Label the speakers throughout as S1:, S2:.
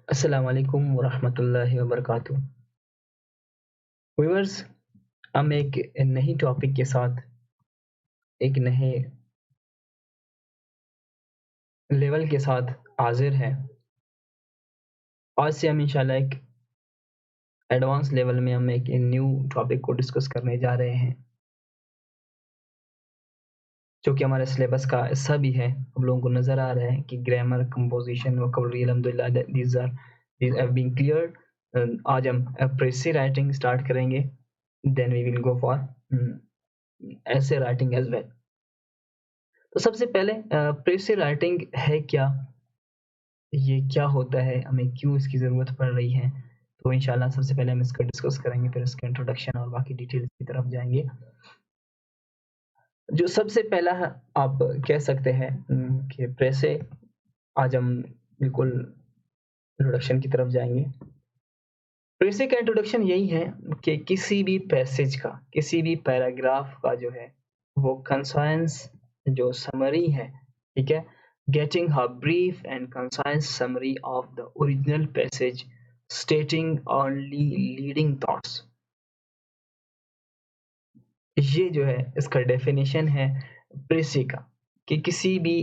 S1: अस्सलाम वालेकुम वरहमतुल्लाहि वबरकातुह। व्यूअर्स, हम एक नई टॉपिक के साथ एक नए लेवल के साथ हाजिर हैं। आज से हम इंशाल्लाह एक एडवांस लेवल में हम एक न्यू टॉपिक को डिस्कस करने जा रहे हैं, जो कि हमारे सिलेबस का हिस्सा भी है। हम लोगों को नज़र आ रहा है कि ग्रामर, कंपोजिशन, वोकैबुलरी अल्हम्दुलिल्लाह दीज़ हैव बीन क्लियर्ड। आज हम प्रेसी राइटिंग स्टार्ट करेंगे, then we will go for essay writing as well. तो सबसे पहले प्रेसी राइटिंग है क्या? ये क्या होता है? हमें क्यों इसकी ज़रूरत पड़ रही है? तो इंशाल्लाह सबसे पहले हम इसको डिस्कस करेंगे, फिर इसका इंट्रोडक्शन और बाकी डिटेल्स की तरफ जाएँगे। जो सबसे पहला है, आप कह सकते हैं कि प्रेसे, आज हम बिल्कुल इंट्रोडक्शन की तरफ जाएँगे। प्रेसे का इंट्रोडक्शन यही है कि किसी भी पैसेज का, किसी भी पैराग्राफ का जो है, वो कंसाइंस जो समरी है, ठीक है? Getting a brief and concise summary of the original passage, stating only leading thoughts. ये जो है इसका डेफिनेशन है प्रेसी का, कि किसी भी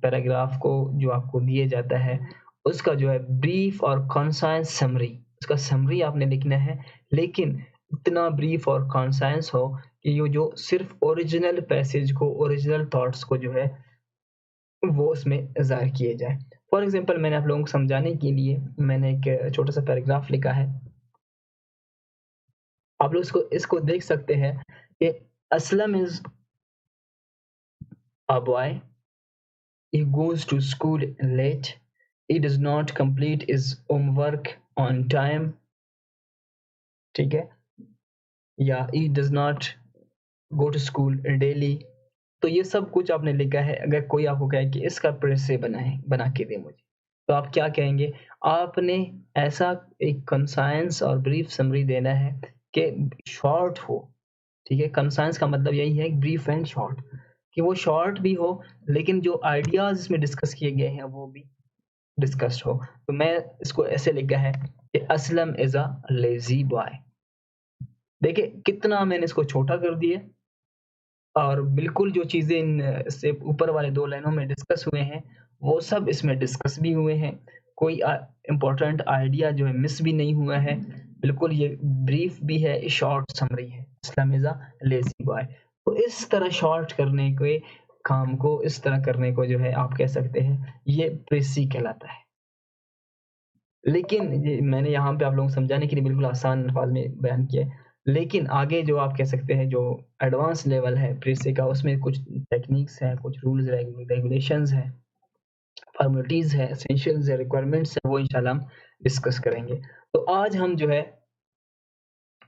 S1: पैराग्राफ को जो आपको दिया जाता है, उसका जो है ब्रीफ और कंसाइज समरी, उसका समरी आपने लिखना है, लेकिन इतना ब्रीफ और कंसाइज हो कि ये जो सिर्फ ओरिजिनल पैसेज को, ओरिजिनल थॉट्स को जो है वो उसमें ज़ाहिर किए जाएँ। फॉर एग्ज़ाम्पल, मैंने आप लोगों को समझाने के लिए मैंने एक छोटा-सा पैराग्राफ लिखा है। आप लोग इसको इसको देख सकते हैं कि Aslam is a boy, he goes to school late, he does not complete his homework on time, ठीक है? या he does not go to school daily। तो ये सब कुछ आपने लिखा है। अगर कोई आपको कहे कि इसका प्रेसे बना के दे मुझे, तो आप क्या कहेंगे? आपने ऐसा एक कंसाइंस और ब्रीफ समरी देना है कि शॉर्ट हो, ठीक है? कंसाइंस का मतलब यही है, ब्रीफ एंड शॉर्ट, कि वो शॉर्ट भी हो, लेकिन जो आइडियाज़ इसमें डिस्कस किए गए हैं वो भी डिस्कस्ड हो। तो मैं इसको ऐसे लिखा है कि Aslam is a lazy boy. देखिए कितना मैंने इसको छोटा कर दिया, और बिल्कुल जो चीज़ें इससे ऊपर वाले 2 लाइनों में डिस्कस हुए हैं, वो सब इसमें डिस्कस भी हुए हैं। कोई इम्पोर्टेंट आइडिया जो है मिस भी नहीं हुआ है। बिल्कुल ये ब्रीफ भी है, शॉर्ट समरी है। Aslam is a lazy boy. तो इस तरह शॉर्ट करने के काम को, इस तरह करने को जो है आप कह सकते हैं, ये प्रेसी कहलाता है। लेकिन ये मैंने यहाँ पे आप लोगों को समझाने के लिए बिल्कुल आसान अल्फाज़ में बयान किया है। लेकिन आगे जो आप कह सकते हैं, जो एडवांस लेवल है प्रेसे का, उसमें कुछ टेक्निक्स हैं, कुछ रूल्स रेगुलेशंस हैं, फॉर्मेलिटीज़ है, एसेंशियल्स है, रिक्वायरमेंट्स है, वो इंशाल्लाह हम डिस्कस करेंगे। तो आज हम जो है,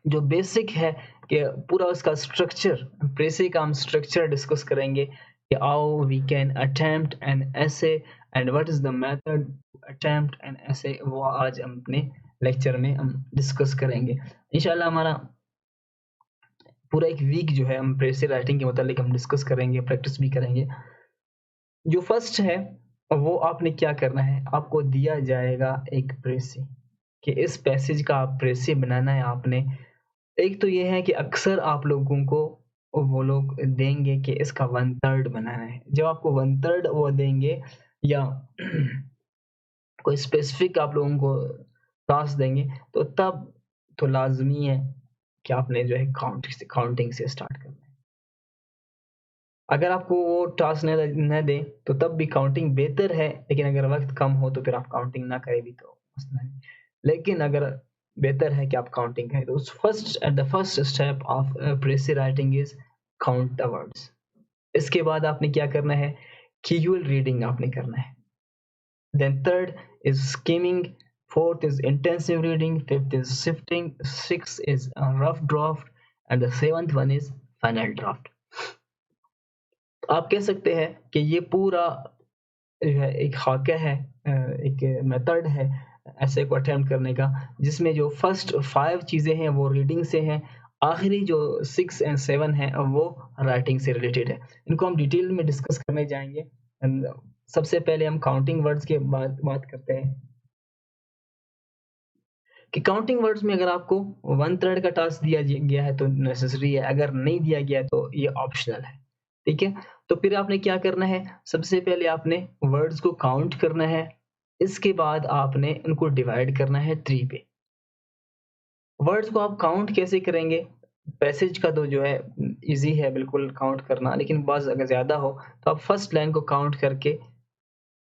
S1: जो बेसिक है कि पूरा उसका स्ट्रक्चर, प्रेसे का हम स्ट्रक्चर डिस्कस करेंगे कि how we can attempt an essay and what is the method to attempt an essay, वो आज हम अपने लेक्चर में हम डिस्कस करेंगे। इंशाल्लाह हमारा पूरा एक वीक जो है हम प्रेसे राइटिंग के मुतालिक हम डिस्कस करेंगे, प्रैक्टिस भी करेंगे। जो फर्स्ट है, वो आपने क्या करना है, आपको दिया जाएगा एक प्रेसे, कि इस पैसेज का आप प्रेसे बनाना है आपने। एक तो ये है कि अक्सर आप लोगों को वो लोग देंगे कि इसका 1/3 बनाना है। जब आपको 1/3 वो देंगे, या कोई स्पेसिफिक आप लोगों को टास्क देंगे, तो तब तो लाज़मी है कि आपने जो है काउंटिंग से स्टार्ट करना है। अगर आपको वो टास्क न दें, तो तब भी काउंटिंग बेहतर है, लेकिन अगर वक़्त कम हो तो फिर आप काउंटिंग ना करें भी तो मसला नहीं। लेकिन अगर बेहतर है कि आप काउंटिंग करें, तो the first step of प्रेसी writing is count the words. इसके बाद आपने क्या करना है, कैजुअल रीडिंग आपने करना है। Then third is skimming, fourth is intensive reading, fifth is shifting, sixth is rough draft, and the seventh one is final draft. आप कह सकते हैं कि ये पूरा जो है एक खाका है, एक मेथड है ऐसे को अटेम्प्ट करने का, जिसमें जो फर्स्ट 5 चीज़ें हैं वो रीडिंग से हैं, आखिरी जो 6 एंड 7 हैं वो राइटिंग से रिलेटेड है। इनको हम डिटेल में डिस्कस करने जाएँगे। सबसे पहले हम काउंटिंग वर्ड्स की बात बात करते हैं। कि काउंटिंग वर्ड्स में अगर आपको 1/3 का टास्क दिया गया है तो नेसेसरी है, अगर नहीं दिया गया है तो ये ऑप्शनल है, ठीक है? तो फिर आपने क्या करना है, सबसे पहले आपने वर्ड्स को काउंट करना है, इसके बाद आपने उनको डिवाइड करना है 3 पे। वर्ड्स को आप काउंट कैसे करेंगे? पैसेज का तो जो है ईज़ी है बिल्कुल काउंट करना, लेकिन बस अगर ज़्यादा हो तो आप फर्स्ट लाइन को काउंट करके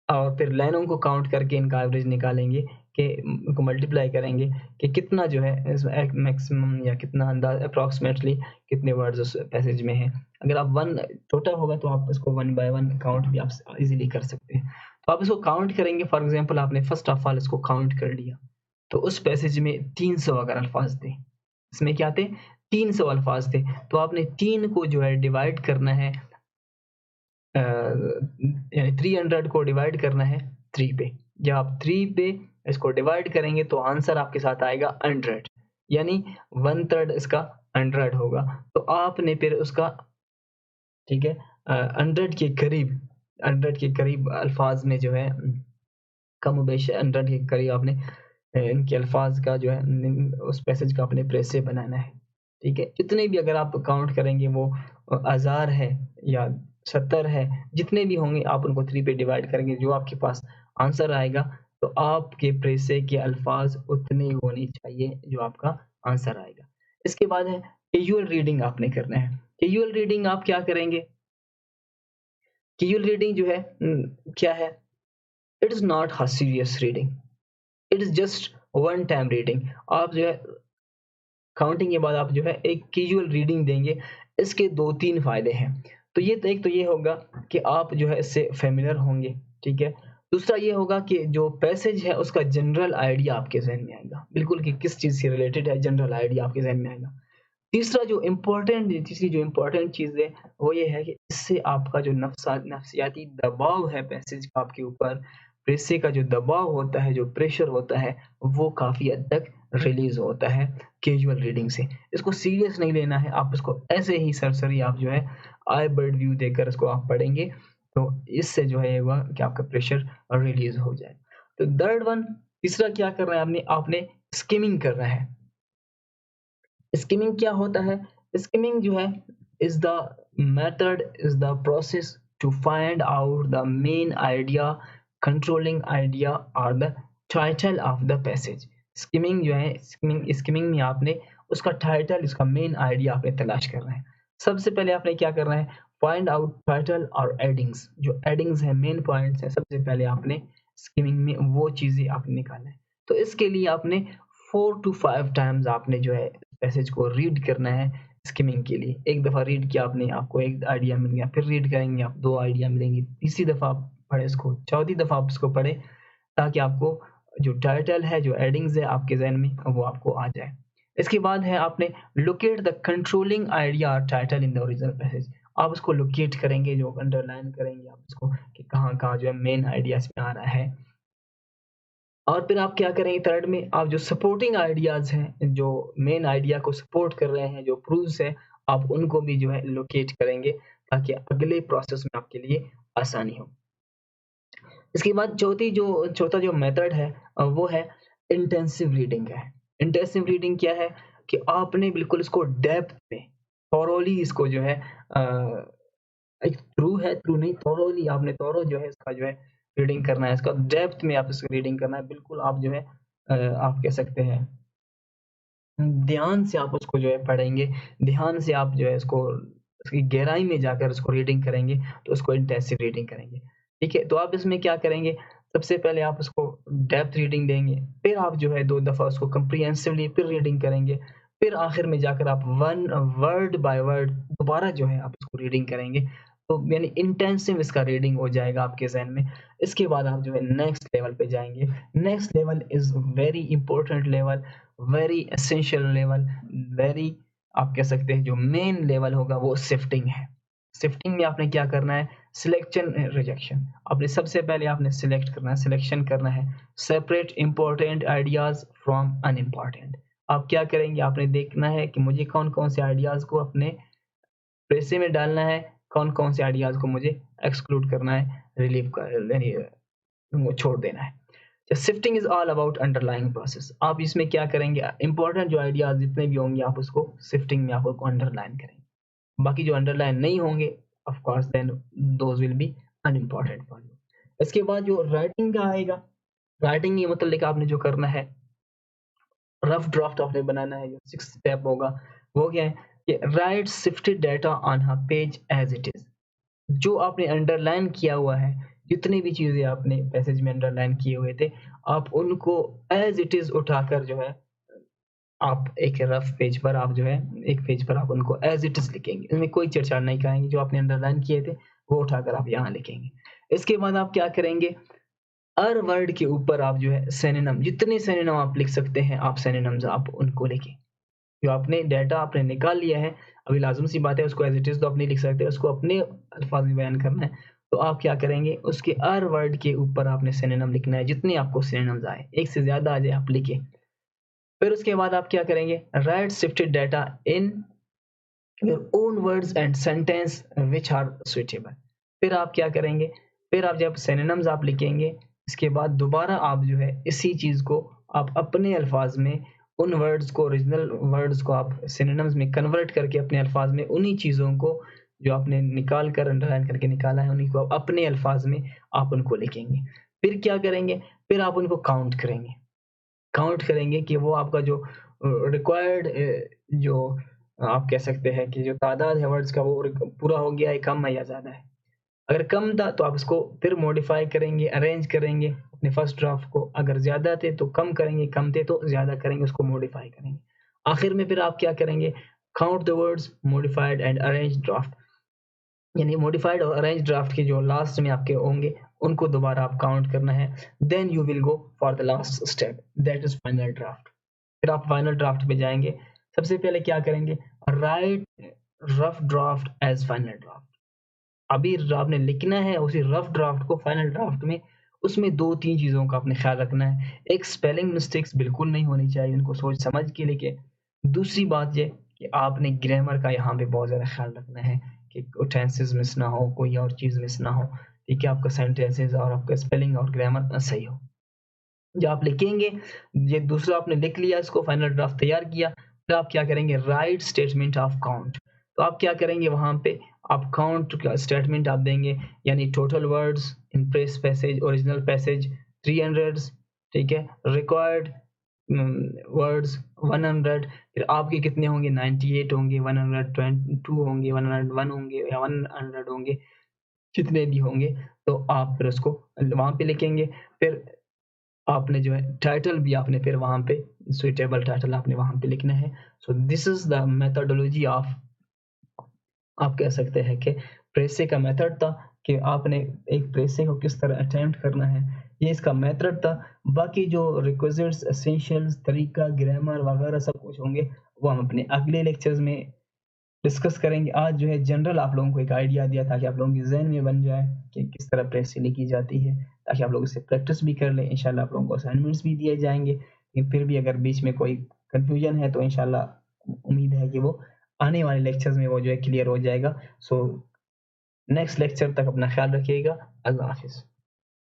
S1: और फिर लाइनों को काउंट करके इनका एवरेज निकालेंगे कि उनको मल्टीप्लाई करेंगे कि कितना जो है इसमें एक मैक्सिमम या कितना अंदाज़ अप्रॉक्सिमेटली कितने वर्ड्स उस पैसेज में हैं। अगर आप 1 छोटा होगा तो आप इसको 1 बाय 1 काउंट भी आप ईज़िली कर सकते हैं। तो आप इसको काउंट करेंगे, फॉर एग्ज़ाम्पल आपने फर्स्ट ऑफ ऑल इसको काउंट कर लिया, तो उस पैसेज में 300 अगर अल्फ़ाज़ थे, इसमें क्या थे? 300 अल्फ़ाज़ थे, तो आपने 3 को जो है डिवाइड करना है यानी 300 को डिवाइड करना है 3 पे। जब आप 3 पे इसको डिवाइड करेंगे तो आंसर आपके साथ आएगा 100 यानी 1/3 इसका 100 होगा। तो आपने फिर उसका ठीक है 100 के करीब अल्फ़ाज़ में जो है कमोबेश 100 के करीब आपने इनके अल्फ़ाज़ का जो है उस पैसेज का आपने प्रेसे बनाना है, ठीक है? जितने भी अगर आप काउंट करेंगे वो हज़ार है या 70 है, जितने भी होंगे आप उनको 3 पे डिवाइड करेंगे, जो आपके पास आंसर आएगा, तो आपके प्रेसे के अल्फ़ाज़ उतने ही होने चाहिए जो आपका आंसर आएगा। इसके बाद है कैज़ुअल रीडिंग आपने करना है। कैज़ुअल रीडिंग आप क्या करेंगे? कैज़ुअल रीडिंग जो है क्या है? It is not a serious reading, it is just one time reading. आप जो है काउंटिंग के बाद आप जो है एक कैजुअल रीडिंग देंगे, इसके 2-3 फ़ायदे हैं। तो ये तो एक तो ये होगा कि आप जो है इससे फ़ैमिलियर होंगे, ठीक है? दूसरा ये होगा कि जो पैसेज है उसका जनरल आइडिया आपके ज़हन में आएगा, बिल्कुल कि किस चीज़ से रिलेटेड है जनरल आइडिया आपके ज़हन में आएगा। तीसरी जो इम्पोर्टेंट चीज़ है, वो ये है कि इससे आपका जो नफ़्सियाती दबाव है पैसेज का आपके ऊपर, प्रेशर का जो दबाव होता है, जो प्रेशर होता है, वो काफ़ी हद तक रिलीज़ होता है कैजुअल रीडिंग से। इसको सीरियस नहीं लेना है, आप इसको ऐसे ही सरसरी आप जो है आई बर्ड व्यू देकर इसको आप पढ़ेंगे, तो इससे जो है ये हुआ कि आपका प्रेशर रिलीज़ हो जाए। तो थर्ड वन तीसरा क्या करना है आपने स्किमिंग करना है। स्किमिंग क्या होता है? स्किमिंग जो है is the method is the process to find out the main idea, controlling idea और the title of the passage. Skimming जो है स्किमिंग में आपने उसका टाइटल, उसका मेन आइडिया आपने तलाश करना है। सबसे पहले आपने क्या करना है? फाइंड आउट टाइटल और एडिंग्स, जो एडिंग्स है मेन पॉइंट्स है, सबसे पहले आपने स्किमिंग में वो चीज़ें आपने निकालना है। तो इसके लिए आपने 4 टू 5 टाइम्स आपने जो है पैसेज को रीड करना है स्किमिंग के लिए। एक दफ़ा रीड किया आपने, आपको एक आइडिया मिल गया, फिर रीड करेंगे आप 2 आइडिया मिलेंगे, तीसरी दफ़ा आप पढ़ें इसको, चौथी दफ़ा आप इसको पढ़ें ताकि आपको जो टाइटल है, जो हेडिंग्स है आपके ज़हन में वो आपको आ जाए। इसके बाद है आपने लोकेट द कंट्रोलिंग आइडिया और title in the original passage. आप उसको लोकेट करेंगे, जो अंडरलाइन करेंगे आप उसको कि कहाँ-कहाँ जो है मेन आइडिया इसमें आ रहा है। और फिर आप क्या करेंगे थर्ड में आप जो सपोर्टिंग आइडियाज़ हैं, जो मेन आइडिया को सपोर्ट कर रहे हैं, जो प्रूफ्स हैं, आप उनको भी जो है लोकेट करेंगे ताकि अगले प्रोसेस में आपके लिए आसानी हो। इसके बाद चौथा जो मेथड है वो है इंटेंसिव रीडिंग है। इंटेंसिव रीडिंग क्या है कि आपने बिल्कुल इसको डेप्थ में थॉरोली इसको जो है अ, एक थ्रू नहीं थॉरोली आपने थॉरो जो है इसका जो है रीडिंग करना है, इसका डेप्थ में आप इसको रीडिंग करना है। बिल्कुल आप जो है आप कह सकते हैं ध्यान से आप उसको जो है पढ़ेंगे, ध्यान से आप जो है इसको उसकी गहराई में जाकर उसको रीडिंग करेंगे, तो उसको इंटेंसिव रीडिंग करेंगे। ठीक है? तो आप इसमें क्या करेंगे, सबसे पहले आप उसको डेप्थ रीडिंग देंगे, फिर आप जो है 2 दफ़ा उसको कम्प्रिहेंसिवली फिर रीडिंग करेंगे, फिर आखिर में जाकर आप वन वर्ड बाय वर्ड दोबारा जो है आप उसको रीडिंग करेंगे। तो यानी इंटेंसिव इसका रीडिंग हो जाएगा आपके ज़हन में। इसके बाद आप जो है नेक्स्ट लेवल पे जाएँगे। Next level is very important level, very essential level, very आप कह सकते हैं जो मेन लेवल होगा वो शिफ्टिंग है। शिफ्टिंग में आपने क्या करना है, सिलेक्शन रिजेक्शन। आपने सबसे पहले आपने सिलेक्ट करना है, सिलेक्शन करना है, separate important ideas from unimportant. आप क्या करेंगे, आपने देखना है कि मुझे कौन-कौन से आइडियाज़ को अपने प्रेसे में डालना है, कौन-कौन से आइडियाज़ को मुझे एक्सक्लूड करना है, रिलीव कर यानी वो छोड़ देना है। Shifting is all about underlying process. आप इसमें क्या करेंगे, इंपॉर्टेंट जो आइडियाज जितने भी होंगे आप उसको शिफ्टिंग में आप उसको अंडरलाइन करेंगे। बाकी जो अंडरलाइन नहीं होंगे of course then those will be unimportant for you. इसके बाद जो राइटिंग का आएगा, राइटिंग ये मतलब आपने जो करना है, रफ ड्राफ्ट आपने बनाना है। जो 6th स्टेप होगा वो क्या है कि write shifted data on a page as it is. जो आपने अंडरलाइन किया हुआ है, जितनी भी चीजें आपने पैसेज में अंडरलाइन किए हुए थे, आप उनको एज इट इज उठाकर जो है आप एक रफ पेज पर आप जो है एक पेज पर आप उनको एज इट इज लिखेंगे। इसमें कोई छेड़छाड़ नहीं कराएंगे, जो आपने अंडरलाइन किए थे वो उठाकर आप यहाँ लिखेंगे। इसके बाद आप क्या करेंगे, हर वर्ड के ऊपर आप जो है सिनोनिम, जितने सिनोनिम आप लिख सकते हैं आप सिनोनिम्स आप उनको लिखें। जो आपने डाटा आपने निकाल लिया है, अभी लाज़िम सी बात है उसको एज़ इट इज़ तो आप नहीं लिख सकते, उसको अपने अल्फाज में बयान करना है। तो आप क्या करेंगे, उसके हर वर्ड के ऊपर आपने सिनोनिम लिखना है, जितने आपको सिनोनिम्स आए, एक से ज़्यादा आ जाए आप लिखें। फिर उसके बाद आप क्या करेंगे, write shifted data in your own words and sentence which are suitable. फिर आप क्या करेंगे, फिर आप जब सिनोनिम्स आप लिखेंगे, इसके बाद दोबारा आप जो है इसी चीज़ को आप अपने अल्फाज में उन वर्ड्स को, ओरिजिनल वर्ड्स को आप सिनोनिम्स में कन्वर्ट करके अपने अल्फाज में उन्हीं चीज़ों को जो आपने निकाल कर अंडरलाइन करके निकाला है उन्हीं को आप अपने अल्फाज में आप उनको लिखेंगे। फिर क्या करेंगे, फिर आप उनको काउंट करेंगे, काउंट करेंगे कि वो आपका जो रिक्वायर्ड जो आप कह सकते हैं कि जो तादाद है वर्ड्स का वो पूरा हो गया है, कम है या ज़्यादा है। अगर कम था तो आप इसको फिर मॉडिफाई करेंगे, अरेंज करेंगे अपने फर्स्ट ड्राफ्ट को। अगर ज़्यादा थे तो कम करेंगे, कम थे तो ज़्यादा करेंगे, उसको मॉडिफाई करेंगे। आखिर में फिर आप क्या करेंगे, count the words modified and arrange draft, यानी मॉडिफाइड और अरेंज ड्राफ्ट के जो लास्ट में आपके होंगे उनको दोबारा आप काउंट करना है। Then you will go for the last step, that is final draft. फिर आप फाइनल ड्राफ्ट पे जाएंगे। सबसे पहले क्या करेंगे, write rough draft as final draft. अभी आपने लिखना है उसी रफ ड्राफ्ट को फाइनल ड्राफ्ट में, उसमें 2-3 चीज़ों का आपने ख्याल रखना है। एक, स्पेलिंग मिस्टेक्स बिल्कुल नहीं होनी चाहिए, उनको सोच समझ के लिखें। दूसरी बात ये कि आपने ग्रामर का यहाँ पे बहुत ज़्यादा ख्याल रखना है कि टेंसेस मिस ना हो, कोई और चीज़ मिस ना हो, ठीक है? आपका सेंटेंसेस और आपका स्पेलिंग और ग्रामर सही हो। जो आप लिखेंगे, ये दूसरा आपने लिख लिया, इसको फाइनल ड्राफ्ट तैयार किया, फिर आप क्या करेंगे, राइट स्टेटमेंट ऑफ काउंट। तो आप क्या करेंगे, वहाँ पे आप काउंट का स्टेटमेंट आप देंगे, यानी total words in press passage, original passage 300, ठीक है? रिक्वायर्ड वर्ड्स 100, फिर आपके कितने होंगे, 98 होंगे, 122 होंगे, 101 होंगे या 100 होंगे, जितने भी होंगे तो आप फिर उसको वहाँ पे लिखेंगे। फिर आपने जो है टाइटल भी आपने फिर वहाँ पे सुइटेबल टाइटल आपने वहाँ पे लिखना है। So this is the methodology of, आप कह सकते हैं कि प्रेसे का मेथड था कि आपने एक प्रेसे को किस तरह अटेम्प्ट करना है, ये इसका मेथड था। बाकी जो रिक्विजिट्स, एसेंशियल्स, तरीका, ग्रामर वगैरह सब कुछ होंगे वो हम अपने अगले लेक्चर्स में डिस्कस करेंगे। आज जो है जनरल आप लोगों को एक आइडिया दिया ताकि आप लोगों के ज़हन में बन जाए कि किस तरह प्रेस लिखी जाती है, ताकि आप लोग इससे प्रैक्टिस भी कर लें। इंशाल्लाह आप लोगों को असाइनमेंट्स भी दिए जाएँगे, लेकिन फिर भी अगर बीच में कोई कन्फ्यूजन है तो इंशाल्लाह उम्मीद है कि वो आने वाले लेक्चर्स में वो जो है क्लियर हो जाएगा। सो नेक्स्ट लेक्चर तक अपना ख्याल रखिएगा। अल्लाह हाफ़िज़।